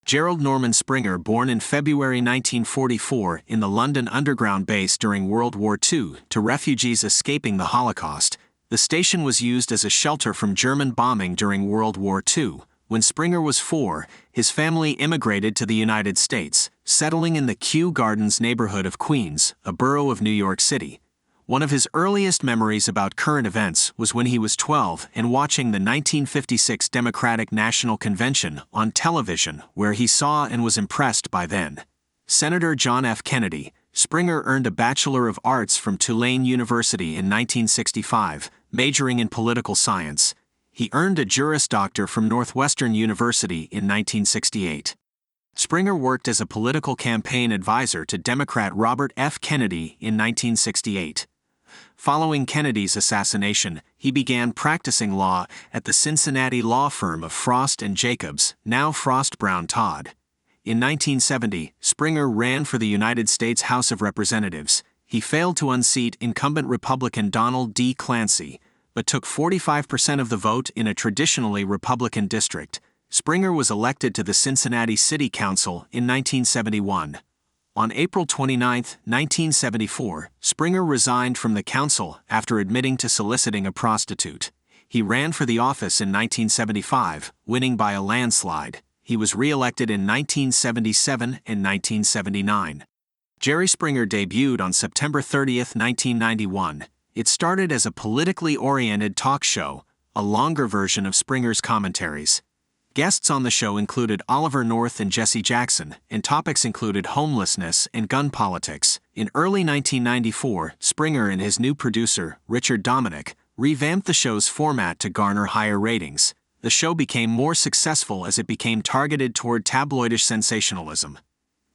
Gerald Norman Springer, born in February 1944 in the London Underground base during World War II to refugees escaping the Holocaust, the station was used as a shelter from German bombing during World War II. When Springer was 4, his family immigrated to the United States, settling in the Kew Gardens neighborhood of Queens, a borough of New York City. One of his earliest memories about current events was when he was 12 and watching the 1956 Democratic National Convention on television, where he saw and was impressed by then Senator John F. Kennedy. Springer earned a Bachelor of Arts from Tulane University in 1965, majoring in political science. He earned a Juris Doctor from Northwestern University in 1968. Springer worked as a political campaign advisor to Democrat Robert F. Kennedy in 1968. Following Kennedy's assassination, he began practicing law at the Cincinnati law firm of Frost and Jacobs, now Frost Brown Todd. In 1970, Springer ran for the United States House of Representatives. He failed to unseat incumbent Republican Donald D. Clancy, but took 45% of the vote in a traditionally Republican district. Springer was elected to the Cincinnati City Council in 1971. On April 29, 1974, Springer resigned from the council after admitting to soliciting a prostitute. He ran for the office in 1975, winning by a landslide. He was re-elected in 1977 and 1979. Jerry Springer debuted on September 30, 1991. It started as a politically oriented talk show, a longer version of Springer's commentaries. Guests on the show included Oliver North and Jesse Jackson, and topics included homelessness and gun politics. In early 1994, Springer and his new producer, Richard Dominick, revamped the show's format to garner higher ratings. The show became more successful as it became targeted toward tabloidish sensationalism.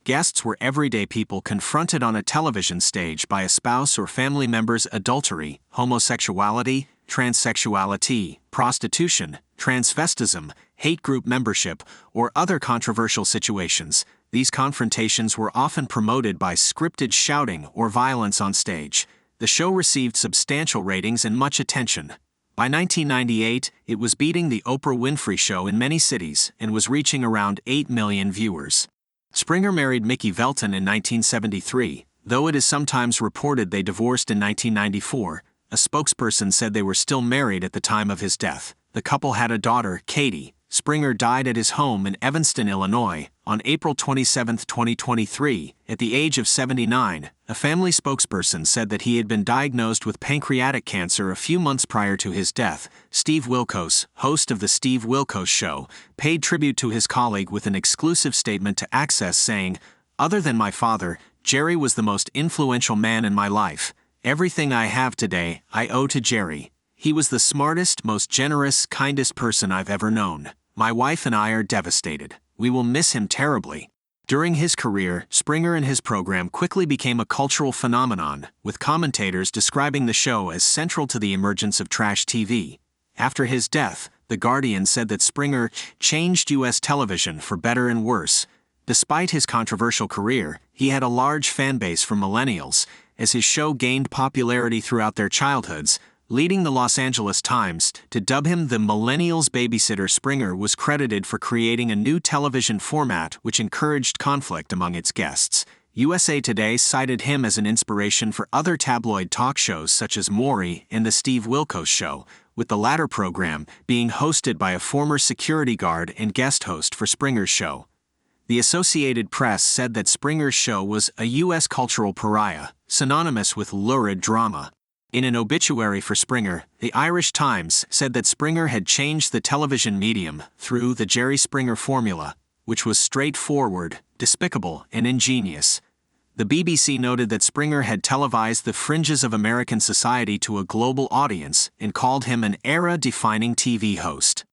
Guests were everyday people confronted on a television stage by a spouse or family member's adultery, homosexuality, transsexuality, prostitution, transvestism, hate group membership, or other controversial situations. These confrontations were often promoted by scripted shouting or violence on stage. The show received substantial ratings and much attention. By 1998, it was beating The Oprah Winfrey Show in many cities and was reaching around 8 million viewers. Springer married Mickey Velton in 1973, though it is sometimes reported they divorced in 1994. A spokesperson said they were still married at the time of his death. The couple had a daughter, Katie. Springer died at his home in Evanston, Illinois, on April 27, 2023, at the age of 79. A family spokesperson said that he had been diagnosed with pancreatic cancer a few months prior to his death. Steve Wilkos, host of The Steve Wilkos Show, paid tribute to his colleague with an exclusive statement to Access saying, "Other than my father, Jerry was the most influential man in my life. Everything I have today, I owe to Jerry. He was the smartest, most generous, kindest person I've ever known. My wife and I are devastated. We will miss him terribly." During his career, Springer and his program quickly became a cultural phenomenon, with commentators describing the show as central to the emergence of trash TV. After his death, The Guardian said that Springer changed U.S. television for better and worse. Despite his controversial career, he had a large fan base from millennials, as his show gained popularity throughout their childhoods, leading the Los Angeles Times to dub him the Millennials' Babysitter. Springer was credited for creating a new television format which encouraged conflict among its guests. USA Today cited him as an inspiration for other tabloid talk shows such as Maury and The Steve Wilkos Show, with the latter program being hosted by a former security guard and guest host for Springer's show. The Associated Press said that Springer's show was a U.S. cultural pariah, synonymous with lurid drama. In an obituary for Springer, the Irish Times said that Springer had changed the television medium through the Jerry Springer formula, which was straightforward, despicable, and ingenious. The BBC noted that Springer had televised the fringes of American society to a global audience and called him an era-defining TV host.